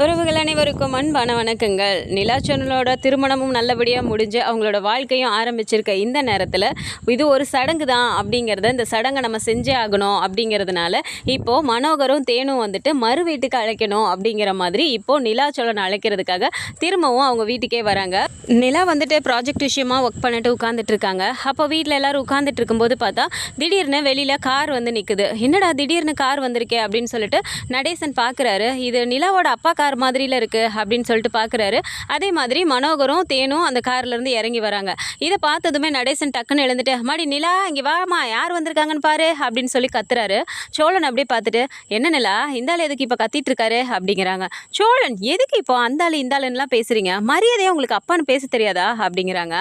உறவுகள் அனைவருக்கும் அன்பான வணக்கங்கள். நிலா சேனலோட திருமணமும் நல்லபடியாக முடிஞ்சு அவங்களோட வாழ்க்கையும் ஆரம்பிச்சிருக்க இந்த நேரத்தில் இது ஒரு சடங்கு தான் அப்படிங்கிறத, இந்த சடங்கை நம்ம செஞ்சே ஆகணும் அப்படிங்கிறதுனால இப்போது மனோகரும் தேனும் வந்துட்டு மறு வீட்டுக்கு அழைக்கணும் அப்படிங்கிற மாதிரி இப்போது நிலா சோழனை அழைக்கிறதுக்காக திரும்பவும் அவங்க வீட்டுக்கே வராங்க. நிலா வந்துட்டு ப்ராஜெக்ட் விஷயமாக ஒர்க் பண்ணிட்டு உட்காந்துட்டு இருக்காங்க. அப்போ வீட்டில் எல்லோரும் உட்காந்துட்டு இருக்கும்போது பார்த்தா திடீர்னு வெளியில் கார் வந்து நிற்குது. என்னடா திடீர்னு கார் வந்திருக்கே அப்படின்னு சொல்லிட்டு நடேசன் பார்க்குறாரு. இது நிலாவோட அப்பா கார் மாதிரில இருக்குது அப்படின்னு சொல்லிட்டு பார்க்குறாரு. அதே மாதிரி மனோகரும் தேனும் அந்த கார்லேருந்து இறங்கி வராங்க. இதை பார்த்ததுமே நடேசன் டக்குன்னு எழுந்துட்டு, மாடி நிலா இங்கே வாமா, யார் வந்திருக்காங்கன்னு பாரு அப்படின்னு சொல்லி கத்துறாரு. சோழன் அப்படியே பார்த்துட்டு, என்ன நிலா இந்தாள் எதுக்கு இப்போ கத்திட்டு இருக்காரு அப்படிங்கிறாங்க. சோழன் எதுக்கு இப்போ அந்தாள் இந்தாளுன்னெலாம் பேசுகிறீங்க, மரியாதையாக உங்களுக்கு அப்பான்னு பேச தெரியாதா அப்படிங்கிறாங்க.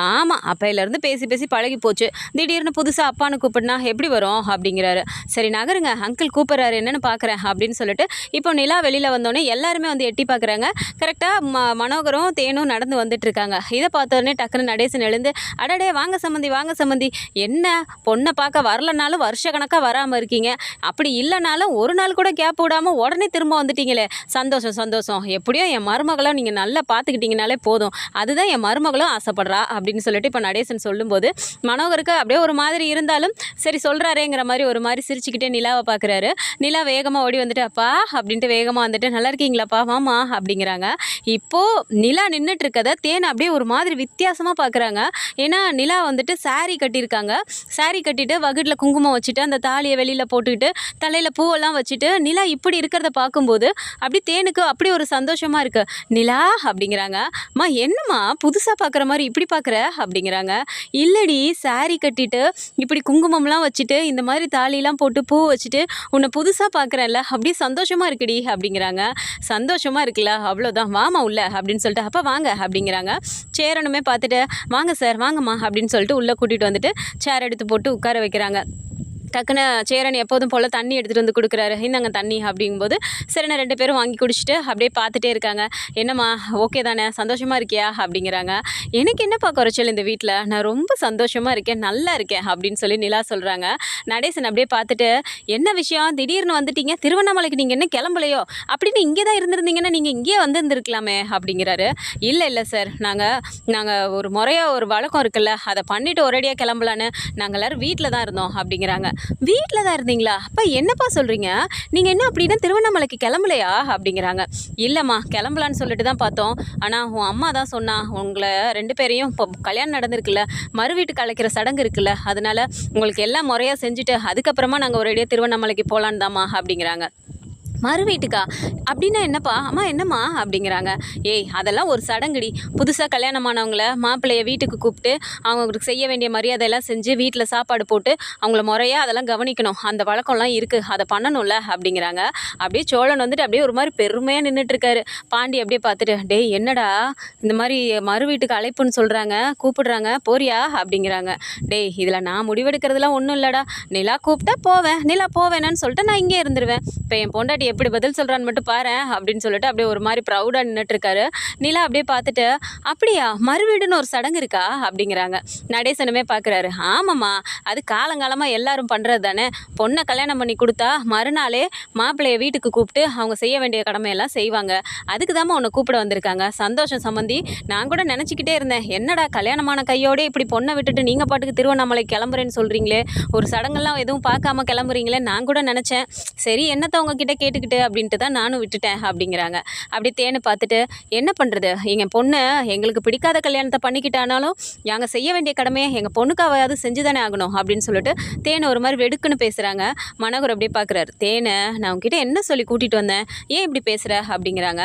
ஆமாம், அப்பையிலேருந்து பேசி பேசி பழகி போச்சு, திடீர்னு புதுசாக அப்பான்னு கூப்பிடுனா எப்படி வரும் அப்படிங்கிறாரு. சரி நகருங்க, அங்கிள் கூப்பிட்றாரு என்னன்னு பார்க்குறேன் அப்படின்னு சொல்லிட்டு இப்போ நிலா வெளியில் வந்தோடனே எல்லாருமே வந்து எட்டி பார்க்குறாங்க. கரெக்டாக மனோகரும் தேனும் நடந்து வந்துட்டு இருக்காங்க. இதை பார்த்தோடனே டக்குன்னு நடேசன் எழுந்து, அடடே வாங்க சம்மந்தி வாங்க சம்மந்தி, என்ன பொண்ணை பார்க்க வரலனாலும் வருஷ கணக்காக வராமல் இருக்கீங்க, அப்படி இல்லைனாலும் ஒரு நாள் கூட கேப் விடாமல் உடனே திரும்ப வந்துட்டீங்களே, சந்தோஷம் சந்தோஷம், எப்படியோ என் மருமகளை நீங்கள் நல்லா பார்த்துக்கிட்டீங்கனாலே போதும், அதுதான் என் மருமகளும் ஆசைப்படுறா அப்படின்னு சொல்லிட்டு இப்போ நடேசன் சொல்லும்போது மனோகருக்கு அப்படியே ஒரு மாதிரி இருந்தாலும் சரி சொல்கிறாரேங்கிற மாதிரி ஒரு மாதிரி சிரிச்சுக்கிட்டே நிலாவை பார்க்குறாரு. நிலா வேகமாக ஓடி வந்துட்டு, அப்பா அப்படின்ட்டு வேகமாக வந்துட்டு, நல்லா இருக்கீங்களாப்பா வாமா அப்படிங்கிறாங்க. இப்போது நிலா நின்றுட்டு இருக்கதை தேன் அப்படியே ஒரு மாதிரி வித்தியாசமாக பார்க்குறாங்க. ஏன்னா நிலா வந்துட்டு சாரீ கட்டியிருக்காங்க. சாரீ கட்டிட்டு வகுட்டில் குங்குமம் வச்சுட்டு அந்த தாலியை வெளியில் போட்டுக்கிட்டு தலையில் பூவெல்லாம் வச்சுட்டு நிலா இப்படி இருக்கிறத பார்க்கும்போது அப்படி தேனுக்கு அப்படி ஒரு சந்தோஷமாக இருக்குது. நிலா அப்படிங்கிறாங்க. அம்மா என்னம்மா புதுசாக பார்க்குற மாதிரி இப்படி பார்க்குற அப்படிங்கிறாங்க. இல்லடி சாரீ கட்டிட்டு இப்படி குங்குமம்லாம் வச்சுட்டு இந்த மாதிரி தாலிலாம் போட்டு பூ வச்சுட்டு உன்னை புதுசாக பார்க்குறேன்ல அப்படியே சந்தோஷமாக இருக்குடி அப்படிங்கிறாங்க. சந்தோஷமாக இருக்குல்ல, அவ்வளோதான், வாமா உள்ள அப்படின்னு சொல்லிட்டு, அப்போ வாங்க அப்படிங்கிறாங்க. சேரனுமே பார்த்துட்டு, வாங்க சார் வாங்கம்மா அப்படின்னு சொல்லிட்டு உள்ளே கூட்டிகிட்டு வந்துட்டு சேர் எடுத்து போட்டு உட்கார வைக்கிறாங்க. டக்குன்னு சேரன் எப்போதும் போல் தண்ணி எடுத்துகிட்டு வந்து கொடுக்குறாரு. இந்தாங்க தண்ணி அப்படிங்கும்போது சரிண்ணா 2 பேரும் வாங்கி குடிச்சிட்டு அப்படியே பார்த்துட்டே இருக்காங்க. என்னம்மா ஓகே தானே, சந்தோஷமாக இருக்கியா அப்படிங்கிறாங்க. எனக்கு என்னப்பா குறைச்சல் இந்த வீட்டில், நான் ரொம்ப சந்தோஷமாக இருக்கேன், நல்லா இருக்கேன் அப்படின்னு சொல்லி நிலா சொல்கிறாங்க. நடேசன் அப்படியே பார்த்துட்டு, என்ன விஷயம் திடீர்னு வந்துட்டீங்க, திருவண்ணாமலைக்கு நீங்கள் என்ன கிளம்பலையோ, அப்படின்னு இங்கே தான் இருந்திருந்தீங்கன்னா நீங்கள் இங்கேயே வந்துருந்துருக்கலாமே அப்படிங்கிறாரு. இல்லை சார், நாங்கள் ஒரு முறையாக ஒரு வழக்கம் இருக்குல்ல, அதை பண்ணிவிட்டு ஒரேடியாக கிளம்பலான்னு நாங்கள் எல்லோரும் வீட்டில் தான் இருந்தோம் அப்படிங்கிறாங்க. வீட்டில் தான் இருந்தீங்களா, அப்போ என்னப்பா சொல்கிறீங்க, நீங்கள் என்ன அப்படின்னா திருவண்ணாமலைக்கு கிளம்பலையா அப்படிங்கிறாங்க. இல்லைம்மா கிளம்பலான்னு சொல்லிட்டு தான் பார்த்தோம், ஆனால் உன் அம்மா தான் சொன்னா, உங்களை 2 பேரையும் இப்போ கல்யாணம் நடந்திருக்குல்ல, மறு வீட்டுக்கு அழைக்கிற சடங்கு இருக்குல்ல, அதனால் உங்களுக்கு எல்லாம் முறையாக செஞ்சுட்டு அதுக்கப்புறமா நாங்கள் ஒரேடியாக திருவண்ணாமலைக்கு போகலான்னு தாம்மா அப்படிங்கிறாங்க. மறு வீட்டுக்கா அப்படின்னா என்னப்பா, அம்மா என்னம்மா அப்படிங்கிறாங்க. ஏய் அதெல்லாம் ஒரு சடங்குடி, புதுசாக கல்யாணமானவங்கள மாப்பிள்ளைய வீட்டுக்கு கூப்பிட்டு அவங்களுக்கு செய்ய வேண்டிய மரியாதையெல்லாம் செஞ்சு வீட்டில் சாப்பாடு போட்டு அவங்கள முறையாக அதெல்லாம் கவனிக்கணும், அந்த வழக்கம்லாம் இருக்குது, அதை பண்ணணும்ல அப்படிங்கிறாங்க. அப்படியே சோழன் வந்துட்டு அப்படியே ஒரு மாதிரி பெருமையாக நின்றுட்டுருக்காரு. பாண்டி அப்படியே பார்த்துட்டு, டேய் என்னடா இந்த மாதிரி மறு வீட்டுக்கு அழைப்புன்னு சொல்கிறாங்க, கூப்பிடுறாங்க போறியா அப்படிங்கிறாங்க. டேய் இதில் நான் முடிவெடுக்கிறதுலாம் ஒன்றும் இல்லைடா, நிலா கூப்பிட்டா போவேன், நிலா போவேனான்னு சொல்லிட்டு நான் இங்கே இருந்துருவேன், இப்போ என் பொண்டாட்டி எப்படி பதில் சொல்கிறான்னு மட்டும் பாரு அப்படின்னு சொல்லிட்டு அப்படியே ஒரு மாதிரி ப்ரௌடாக நின்றுட்டுருக்காரு. நிலா அப்படியே பார்த்துட்டு, அப்படியா மறு வீடுன்னு ஒரு சடங்கு இருக்கா அப்படிங்கிறாங்க. நடேசனுமே பார்க்குறாரு. ஆமாம்மா, அது காலங்காலமாக எல்லாரும் பண்ணுறது தானே, பொண்ணை கல்யாணம் பண்ணி கொடுத்தா மறுநாளே மாப்பிள்ளைய வீட்டுக்கு கூப்பிட்டு அவங்க செய்ய வேண்டிய கடமையெல்லாம் செய்வாங்க, அதுக்கு தாம்மா உன்னை கூப்பிட வந்திருக்காங்க. சந்தோஷம் சம்மந்தி, நான் கூட நினச்சிக்கிட்டே இருந்தேன், என்னடா கல்யாணமான கையோடே இப்படி பொண்ணை விட்டுட்டு நீங்கள் பாட்டுக்கு திருவண்ணாமலை கிளம்புறேன்னு சொல்கிறீங்களே, ஒரு சடங்கெல்லாம் எதுவும் பார்க்காம கிளம்புறீங்களே, நான் கூட நினச்சேன், சரி என்னத்தை உங்ககிட்ட கேட்டுக்கிட்டு அப்படின்ட்டு தான் நானும் விட்டுட்டேன் அப்படிங்கிறாங்க. அப்படி தேனை பார்த்துட்டு, என்ன பண்ணுறது, எங்கள் பொண்ணு எங்களுக்கு பிடிக்காத கல்யாணத்தை பண்ணிக்கிட்டானாலும் நாங்கள் செய்ய வேண்டிய கடமையை எங்கள் பொண்ணுக்காவது செஞ்சு தானே ஆகணும் அப்படின்னு சொல்லிட்டு தேனை ஒரு மாதிரி வெடுக்குன்னு பேசுகிறாங்க. மனோகர் அப்படியே பார்க்குறாரு. தேனை நான் உங்ககிட்ட என்ன சொல்லி கூட்டிகிட்டு வந்தேன், ஏன் இப்படி பேசுகிற அப்படிங்கிறாங்க.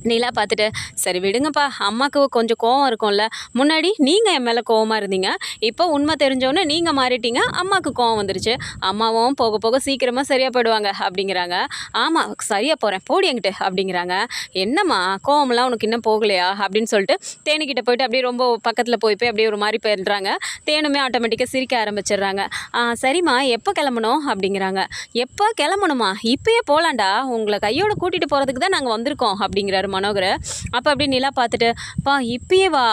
நிலா பார்த்துட்டு, சரி விடுங்கப்பா, அம்மாவுக்கு கொஞ்சம் கோவம் இருக்கும்ல, முன்னாடி நீங்கள் என் மேலே கோவமாக இருந்தீங்க, இப்போ உண்மை தெரிஞ்சோன்னே நீங்கள் மாறிட்டீங்க, அம்மாவுக்கு கோவம் வந்துருச்சு, அம்மாவும் போக போக சீக்கிரமாக சரியாக போயிடுவாங்க அப்படிங்கிறாங்க. ஆமாம் சரியாக போகிறேன் போடி என்கிட்ட அப்படிங்கிறாங்க. என்னம்மா கோவமெல்லாம் உனக்கு இன்னும் போகலையா அப்படின்னு சொல்லிட்டு தேனுக்கிட்ட போயிட்டு அப்படியே ரொம்ப பக்கத்தில் போய் அப்படியே ஒரு மாதிரி போயிடுறாங்க. தேனுமே ஆட்டோமேட்டிக்காக சிரிக்க ஆரம்பிச்சிடுறாங்க. சரிம்மா எப்போ கிளம்பணும் அப்படிங்கிறாங்க. எப்போ கிளம்பணுமா, இப்போயே போகலாண்டா, உங்களை கையோடு கூட்டிகிட்டு போகிறதுக்கு தான் நாங்கள் வந்திருக்கோம் அப்படிங்கிறாரு மனோகரை. அப்போ அப்படியே நிலா பார்த்துட்டு, "பா இப்பயே வா,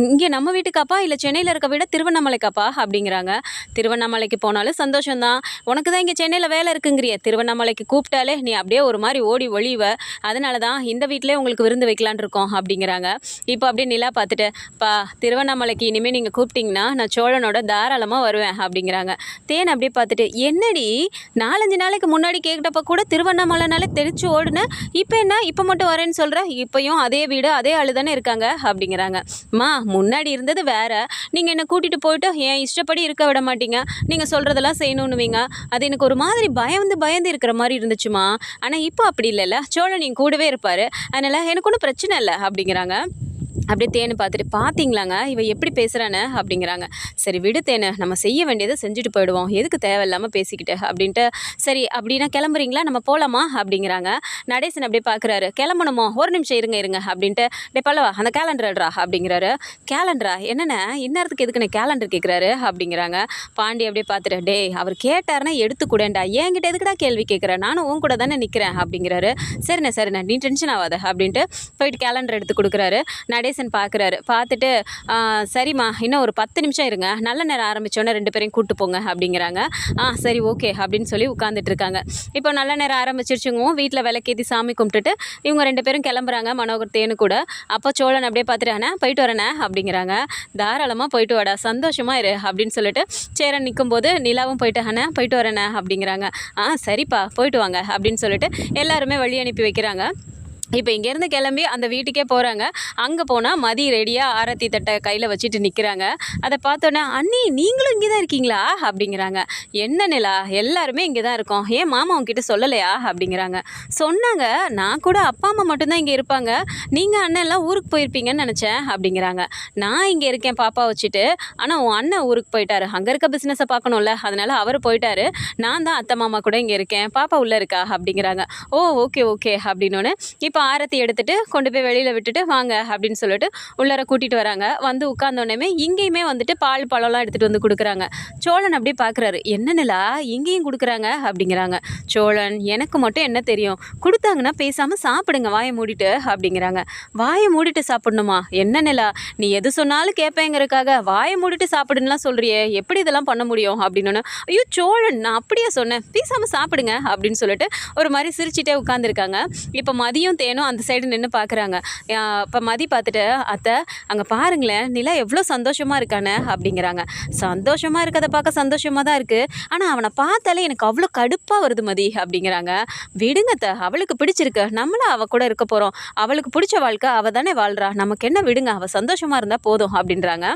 இங்கே நம்ம வீட்டுக்காப்பா இல்லை சென்னையில் இருக்க வீட திருவண்ணாமலைக்காப்பா?" அப்படிங்கிறாங்க. "திருவண்ணாமலைக்கு போனாலும் சந்தோஷம்தான், உனக்கு தான் இங்கே சென்னையில் வேலை இருக்குங்கிறிய, திருவண்ணாமலைக்கு கூப்பிட்டாலே நீ அப்படியே ஒரு மாதிரி ஓடி ஒளிவ, அதனால தான் இந்த வீட்டிலே உங்களுக்கு விருந்து வைக்கலான் இருக்கோம்" அப்படிங்கிறாங்க. இப்போ அப்படியே நிலா பார்த்துட்டு, "பா திருவண்ணாமலைக்கு இனிமேல் நீங்கள் கூப்பிட்டிங்கன்னா நான் சோழனோட தாராளமாக வருவேன்" அப்படிங்கிறாங்க. தேன் அப்படியே பார்த்துட்டு, "என்னடி 4-5 நாளைக்கு முன்னாடி கேட்டப்ப கூட திருவண்ணாமலைனாலே தெரிச்சு ஓடுன, இப்போ என்ன இப்போ மட்டும் வரேன்னு சொல்கிற, இப்போயும் அதே வீடு அதே ஆளு தானே இருக்காங்க" அப்படிங்கிறாங்க. "மா முன்னாடி இருந்தது வேற, நீங்கள் என்னை கூட்டிகிட்டு போயிட்டு என் இஷ்டப்படி இருக்க விட மாட்டீங்க, நீங்கள் சொல்கிறதெல்லாம் செய்யணுன்னுவீங்க, அது எனக்கு ஒரு மாதிரி பயந்து இருக்கிற மாதிரி இருந்துச்சுமா, ஆனால் இப்போ அப்படி இல்லைல்ல, சோழன் என் கூடவே இருப்பார், அதனால் எனக்கு ஒன்றும் பிரச்சனை இல்லை" அப்படிங்கிறாங்க. அப்படியே தேனை பார்த்துட்டு, "பார்த்தீங்களாங்க இவ எப்படி பேசுகிறான்னு" அப்படிங்கிறாங்க. "சரி விடு தேனு, நம்ம செய்ய வேண்டியதை செஞ்சுட்டு போயிடுவோம், எதுக்கு தேவையில்லாமல் பேசிக்கிட்டு" அப்படின்ட்டு, "சரி அப்படின்னா கிளம்புறீங்களா, நம்ம போகலாமா" அப்படிங்கிறாங்க. நடேசன் அப்படியே பார்க்குறாரு. "கிளம்பணுமோ, ஒரு நிமிஷம் இருங்க அப்படின்ட்டு, டே பல்லவா அந்த கேலண்டர் எடுறா" அப்படிங்கிறாரு. "கேலண்டரா என்னென்ன, இந்நேரத்துக்கு எதுக்குண்ணே கேலண்டர் கேட்குறாரு" அப்படிங்கிறாங்க. பாண்டி அப்படியே பார்த்துட்டு, "டேய் அவர் கேட்டாருன்னா எடுத்து கூடேன்டா, என்கிட்ட எதுக்குடா கேள்வி கேட்குறேன், நானும் உன் கூட தானே நிற்கிறேன்" அப்படிங்கிறாரு. "சரிண்ணே நீ டென்ஷன் ஆகாத" அப்படின்ட்டு போயிட்டு கேலண்டர் எடுத்து கொடுக்குறாரு. நடேசன் பார்க்குறாரு. பார்த்துட்டு, "சரிம்மா இன்னும் ஒரு 10 நிமிஷம் இருங்க, நல்ல நேரம் ஆரம்பித்தோன்னே 2 பேரையும் கூப்பிட்டு போங்க" அப்படிங்கிறாங்க. சரி ஓகே" அப்படின்னு சொல்லி உட்காந்துட்டு இருக்காங்க. இப்போ நல்ல நேரம் ஆரம்பிச்சிருச்சுங்கவும் வீட்டில் விளக்கேற்றி சாமி கும்பிட்டுட்டு இவங்க 2 பேரும் கிளம்புறாங்க, மனோகர் தேனு கூட. அப்போ சோழன் அப்படியே பார்த்துட்டு, "அண்ணா போயிட்டு வரேண்ணே" அப்படிங்கிறாங்க. "தாராளமாக போயிட்டு வாடா, சந்தோஷமாக இரு" அப்படின்னு சொல்லிட்டு சேரன் நிற்கும்போது நிலாவும் போயிட்டு, "அண்ணா போயிட்டு வரேண்ணே" அப்படிங்கிறாங்க. சரிப்பா போயிட்டு வாங்க" அப்படின்னு சொல்லிட்டு எல்லாருமே வழி அனுப்பி வைக்கிறாங்க. இப்போ இங்கேருந்து கிளம்பி அந்த வீட்டுக்கே போகிறாங்க. அங்கே போனால் மதி ரெடியாக ஆரத்தி தட்டை கையில் வச்சுட்டு நிற்கிறாங்க. அதை பார்த்தோன்னே, "அண்ணி நீங்களும் இங்கே தான் இருக்கீங்களா" அப்படிங்கிறாங்க. "என்ன நிலா, எல்லாருமே இங்கே தான் இருக்கோம், ஏன் மாமா உங்ககிட்ட சொல்லலையா" அப்படிங்கிறாங்க. "சொன்னாங்க, நான் கூட அப்பா அம்மா மட்டும்தான் இங்கே இருப்பாங்க, நீங்கள் அண்ணன் எல்லாம் ஊருக்கு போயிருப்பீங்கன்னு நினச்சேன்" அப்படிங்கிறாங்க. "நான் இங்கே இருக்கேன் பாப்பா வச்சுட்டு, ஆனால் உன் அண்ணன் ஊருக்கு போயிட்டாரு, அங்கே இருக்க பிஸ்னஸை பார்க்கணும்ல, அதனால் அவர் போயிட்டாரு, நான் தான் அத்தை மாமா கூட இங்கே இருக்கேன், பாப்பா உள்ளே இருக்கா" அப்படிங்கிறாங்க. "ஓ ஓகே" அப்படின்னோடனே இப்போ ஆரத்தி எடுத்துட்டு கொண்டு போய் வெளியில் விட்டுட்டு வாங்க அப்படின்னு சொல்லிட்டு உள்ளார கூட்டிகிட்டு வராங்க. வந்து உட்கார்ந்தோடனே இங்கேயுமே வந்துட்டு பால் பழம்லாம் எடுத்துகிட்டு வந்து கொடுக்குறாங்க. சோழன் அப்படியே பார்க்குறாரு. "என்ன நிலா இங்கேயும் கொடுக்குறாங்க" அப்படிங்கிறாங்க. சோழன், "எனக்கு மட்டும் என்ன தெரியும், கொடுத்தாங்கன்னா பேசாமல் சாப்பிடுங்க வாயை மூடிட்டு" அப்படிங்கிறாங்க. "வாயை மூடிட்டு சாப்பிடணுமா, என்ன நிலா நீ எது சொன்னாலும் கேட்பேங்கிறதுக்காக வாயை மூடிட்டு சாப்பிடுன்னுலாம் சொல்கிறியே, எப்படி இதெல்லாம் பண்ண முடியும்" அப்படின்னோன்னு, "ஐயோ சோழன் நான் அப்படியே சொன்னேன், பேசாமல் சாப்பிடுங்க" அப்படின்னு சொல்லிட்டு ஒரு மாதிரி சிரிச்சிட்டே உட்காந்துருக்காங்க. இப்போ மதியம் தேனும் அந்த சைடு நின்று பார்க்குறாங்க. இப்போ மதி பார்த்துட்டு, "அத்தை அங்கே பாருங்களேன், நிலா எவ்வளோ சந்தோஷமாக இருக்கானே" அப்படிங்கிறாங்க. "சந்தோஷமாக இருக்கிறத பார்க்க சந்தோஷமாக தான் இருக்குது, ஆனால் அவனை பார்த்தாலே எனக்கு அவ்வளோ கடுப்பாக வருது மதி" அப்படிங்கிறாங்க. "விடுங்க அத்தை, அவளுக்கு பிடிச்சிருக்கு, நம்மளும் அவள் கூட இருக்க போகிறோம், அவளுக்கு பிடிச்ச வாழ்க்கை அவள் தானே வாழ்கிறா, நமக்கு என்ன, விடுங்க, அவள் சந்தோஷமாக இருந்தால் போதும்" அப்படின்றாங்க.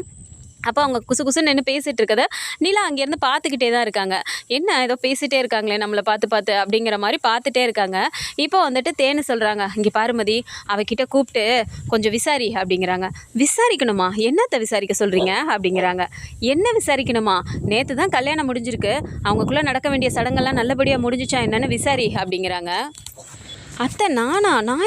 அப்போ அவங்க குசு நின்று பேசிகிட்டு இருக்கதை நிலா அங்கேருந்து பார்த்துக்கிட்டே தான் இருக்காங்க. என்ன ஏதோ பேசிகிட்டே இருக்காங்களே நம்மளை பார்த்து அப்படிங்கிற மாதிரி பார்த்துட்டே இருக்காங்க. இப்போ வந்துட்டு தேனு சொல்கிறாங்க, "இங்கே பாருமதி, அவகிட்ட கூப்பிட்டு கொஞ்சம் விசாரி" அப்படிங்கிறாங்க. "விசாரிக்கணுமா, என்னத்தை விசாரிக்க சொல்கிறீங்க" அப்படிங்கிறாங்க. "என்ன விசாரிக்கணுமா, நேற்று தான் கல்யாணம் முடிஞ்சிருக்கு, அவங்களுக்குள்ளே நடக்க வேண்டிய சடங்கெல்லாம் நல்லபடியாக முடிஞ்சிச்சா என்னன்னு விசாரி" அப்படிங்கிறாங்க. "அத்தை நான்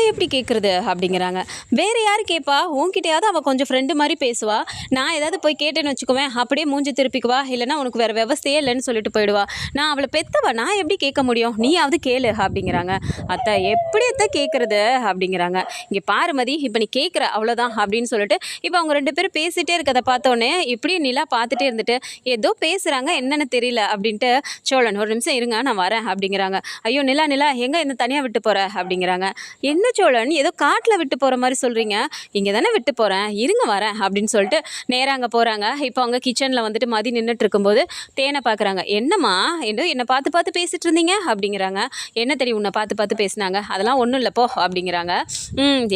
எப்படி கேட்குறது" அப்படிங்கிறாங்க. "வேறு யார் கேட்பா, உன்கிட்டயாவது அவள் கொஞ்சம் ஃப்ரெண்டு மாதிரி பேசுவா, நான் ஏதாவது போய் கேட்டேன்னு வச்சுக்குவேன், அப்படியே மூஞ்சி திருப்பிக்குவா, இல்லைனா உனக்கு வேறு விவஸ்தையே இல்லைன்னு சொல்லிட்டு போயிடுவா, நான் அவளை பெத்தவா, நான் எப்படி கேட்க முடியும், நீயாவது கேளு" அப்படிங்கிறாங்க. "அத்தை எப்படி அத்தை கேட்குறது" அப்படிங்கிறாங்க. "இங்கே பாருமதி, இப்போ நீ கேட்குற அவ்வளோதான்" அப்படின்னு சொல்லிட்டு இப்போ அவங்க 2 பேரும் பேசிகிட்டே இருக்கதை பார்த்தோன்னே இப்படியே நிலா பார்த்துட்டே இருந்துட்டு, ஏதோ பேசுகிறாங்க என்னென்னு தெரியல அப்படின்ட்டு, "சோழன் ஒரு நிமிஷம் இருங்க நான் வரேன்" அப்படிங்கிறாங்க. "ஐயோ நிலா எங்கே என்ன தனியாக விட்டு போகிற" அப்படிங்கிறாங்க. "என்ன சோழன் ஏதோ காட்டில் விட்டு போகிற மாதிரி சொல்கிறீங்க, இங்கே தானே விட்டு போகிறேன், இருங்க வரேன்" அப்படின்னு சொல்லிட்டு நேராக அங்கே போகிறாங்க. இப்போ அவங்க கிச்சனில் வந்துட்டு மதி நின்றுட்டு இருக்கும்போது தேனை பார்க்குறாங்க. "என்னம்மா என்னை பார்த்து பேசிகிட்டு இருந்தீங்க" அப்படிங்கிறாங்க. "என்ன தெரியும் உன்னை பார்த்து பேசினாங்க, அதெல்லாம் ஒன்றும் இல்லை போ" அப்படிங்கிறாங்க.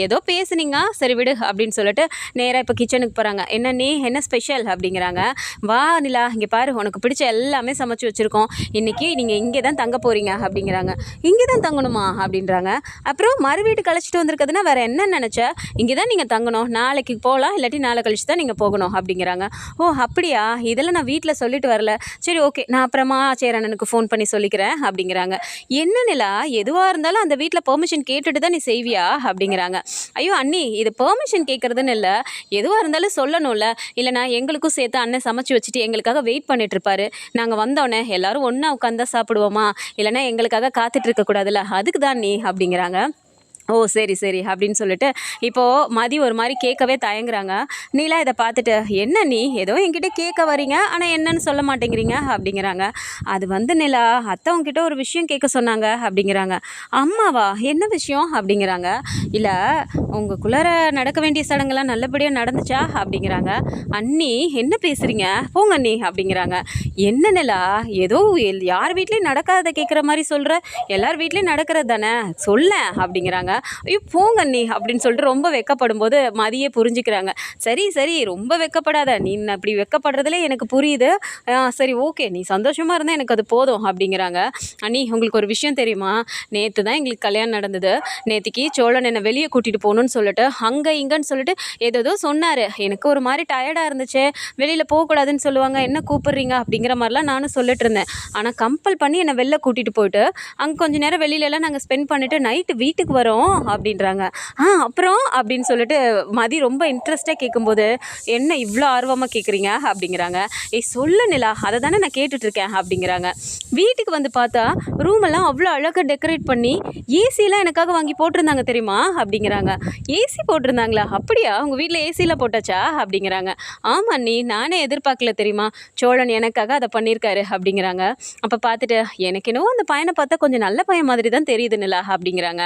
ஏதோ பேசுனீங்க, சரி விடு" அப்படின்னு சொல்லிட்டு நேராக இப்போ கிச்சனுக்கு போகிறாங்க. "என்ன ஸ்பெஷல்" அப்படிங்கிறாங்க. "வா நிலா, இங்கே பாரு, உனக்கு பிடிச்ச எல்லாமே சமைச்சு வச்சுருக்கோம், இன்றைக்கி நீங்கள் இங்கே தான் தங்க போகிறீங்க" அப்படிங்கிறாங்க. "இங்கே தான் தங்கணுமா" அப்படின்றாங்க. "அப்புறம் மறு வீட்டுக்கு அழைச்சிட்டு வந்திருக்கிறதுனா வேறு என்ன நினச்ச, இங்கே தான் நீங்கள் தங்கணும், நாளைக்கு போகலாம், இல்லாட்டி நாளை கழிச்சு தான் நீங்கள் போகணும்" அப்படிங்கிறாங்க. "ஓ அப்படியா, இதெல்லாம் நான் வீட்டில் சொல்லிட்டு வரல, சரி ஓகே, நான் அப்புறமா சேரண்ணனுக்கு ஃபோன் பண்ணி சொல்லிக்கிறேன்" அப்படிங்கிறாங்க. "என்ன நிலா, எதுவாக இருந்தாலும் அந்த வீட்டில் பெர்மிஷன் கேட்டுட்டு தான் நீ செய்வியா" அப்படிங்கிறாங்க. "ஐயோ அண்ணி, இது பெர்மிஷன் கேட்குறதுன்னு இல்லை, எதுவாக இருந்தாலும் சொல்லணும்ல, இல்லைனா எங்களுக்கும் சேர்த்து அண்ணன் சமைச்சு வச்சுட்டு எங்களுக்காக வெயிட் பண்ணிட்டு இருப்பாரு, நாங்கள் வந்தோடனே எல்லாரும் ஒன்றா உட்காந்து தான் சாப்பிடுவோமா, இல்லைனா எங்களுக்காக காத்துட்டு இருக்கக்கூடாதுல்ல, அதுக்கு தான் நீ" அப்படிங்கிறாங்க. ஓ! சரி, சரி. அப்படின்னு சொல்லிட்டு, இப்போது மதி ஒரு மாரி கேட்கவே தயங்குறாங்க. நீலா இத பார்த்துட்டு, "என்ன நீ ஏதோ என்கிட்ட கேட்க வரீங்க, ஆனா என்னன்னு சொல்ல மாட்டேங்கிறீங்க" அப்படிங்கிறாங்க. "அது வந்து நிலா, அத்தை உன்கிட்ட ஒரு விஷயம் கேட்க சொன்னாங்க" அப்படிங்கிறாங்க. "அம்மாவா? என்ன விஷயம்?" அப்படிங்கிறாங்க. "இல்ல, உங்களுக்குள்ளார நடக்க வேண்டிய சடங்கெல்லாம் நல்லபடியா நடந்துச்சா?" அப்படிங்கிறாங்க. "அண்ணி என்ன பேசுறீங்க? போங்க அண்ணி" அப்படிங்கிறாங்க. "என்ன நிலா, ஏதோ யார் வீட்லயும் நடக்காதத கேட்குற மாரி சொல்ற? எல்லார் வீட்லயும் நடக்கிறது தானே, சொல்லேன்" அப்படிங்கிறாங்க. "ஐயோ போங்க அண்ணி" அப்படின்னு சொல்லிட்டு ரொம்ப வெட்கப்படும்போது மதியே புரிஞ்சுக்கிறாங்க. "சரி, சரி ரொம்ப வெட்கப்படாத. நீ இப்படி வெட்கப்படுறதுலே எனக்கு புரியுது. சரி ஓகே. நீ சந்தோஷமா இருந்தா எனக்கு அது போதும்" அப்படிங்கிறாங்க. "அண்ணி உங்களுக்கு ஒரு விஷயம் தெரியுமா? நேத்து தான் எங்களுக்கு கல்யாணம் நடந்தது. நேத்திக்கு சோழன் என்னை வெளிய கூட்டிட்டு போணும்னு சொல்லிட்டு, அங்க இங்கன்னு சொல்லிட்டு ஏதேதோ சொன்னாரு. எனக்கு ஒரு மாரி டயர்டா இருந்துச்சு. வெளியில போக்கூடாதுன்னு சொல்லுவாங்க. என்ன கூப்பிடுறீங்க?" அப்படிங்கிற மாரிலாம் நானும் சொல்லிட்டு இருந்தேன். ஆனா கம்பல் பண்ணி என்னை வெளில கூட்டிட்டு போயிட்டு, அங்க கொஞ்ச நேரம் வெளியிலலாம் நாங்க ஸ்பெண்ட் பண்ணிட்டு நைட்டு வீட்டுக்கு வரோம் அப்படின்றாங்க. அப்புறம்?" அப்படின்னு சொல்லிட்டு மதி ரொம்ப இன்ட்ரெஸ்ட்டா கேட்கும்போது, "என்ன இவ்ளோ ஆர்வமா கேட்குறீங்க?" அப்படிங்கிறாங்க. "ஏய் சொல்லு நிலா, அத தானே நான் கேட்டுட்ருக்கேன்" அப்படிங்கிறாங்க. வீட்டுக்கு வந்து பார்த்தா, ரூமெல்லாம் அவ்ளோ அழகா டெக்கரேட் பண்ணி, ஏசிலாம் எனக்காக வாங்கி போட்டிருந்தாங்க தெரியுமா? அப்படிங்கிறாங்க. "ஏசி போட்டிருந்தாங்களா? அப்படியா? உங்க வீட்ல ஏசிலாம் போட்டாச்சா?" அப்படிங்கிறாங்க. "ஆமா அண்ணி, நானே எதிர்பார்க்கல தெரியுமா? சோழன் எனக்காக அத பண்ணியிருக்காரு" அப்படிங்கிறாங்க. அப்ப பார்த்துட்டு, "எனக்கு என்னவோ அந்த பையன பார்த்தா கொஞ்சம் நல்ல பையன் மாதிரி தான் தெரியுது நிலா" அப்படிங்கிறாங்க.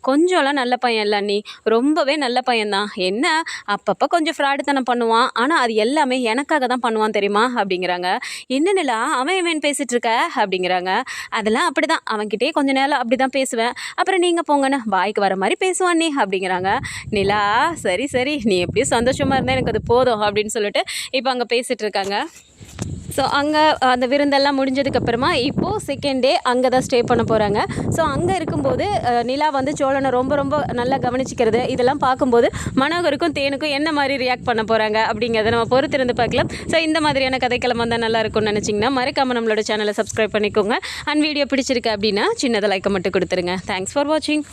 "கொஞ்சம்லாம் நல்ல பையன் இல்ல அண்ணி. ரொம்பவே நல்ல பையன் தான். என்ன அப்பப்ப கொஞ்சம் ஃப்ராடுத்தனம் பண்ணுவான். ஆனா அது எல்லாமே எனக்காக தான் பண்ணுவான் தெரியுமா?" அப்படிங்கிறாங்க. "என்ன நிலா அவன் இவன் பேசிட்டு இருக்க?" அப்படிங்கிறாங்க. "அதெல்லாம் அப்படிதான். அவன்கிட்டயே கொஞ்ச நேரம் அப்படிதான் பேசுவேன். அப்புறம் நீங்க போங்கன்னு வாய்க்கு வர மாரி பேசுவான் அண்ணி" அப்படிங்கிறாங்க. நிலா, "சரி, சரி. நீ எப்படியும் சந்தோஷமா இருந்தா எனக்கு அது போதும்" அப்படின்னு சொல்லிட்டு இப்ப அங்க பேசிட்டு இருக்காங்க. ஸோ அங்கே அந்த விருந்தெல்லாம் முடிஞ்சதுக்கப்புறமா இப்போது செகண்ட் டே அங்கே தான் ஸ்டே பண்ண போகிறாங்க. ஸோ அங்கே இருக்கும்போது நிலா வந்து சோழனை ரொம்ப ரொம்ப நல்லா கவனிச்சிக்கிறது இதெல்லாம் பார்க்கும்போது மனோகருக்கும் தேனுக்கும் என்ன மாதிரி ரியாக்ட் பண்ண போகிறாங்க அப்படிங்கிறத நம்ம பொறுத்திருந்து பார்க்கலாம். ஸோ இந்த மாதிரியான கதைக்களம் வந்தால் நல்லா இருக்கும்னு நினச்சிங்கன்னா மறக்காமல் நம்மளோட சேனலை சப்ஸ்கிரைப் பண்ணிக்கோங்க. அண்ட் வீடியோ பிடிச்சிருக்கு அப்படின்னா சின்னதாக லைக்கை மட்டும் கொடுத்துருங்க. தேங்க்ஸ் ஃபார் வாட்சிங்.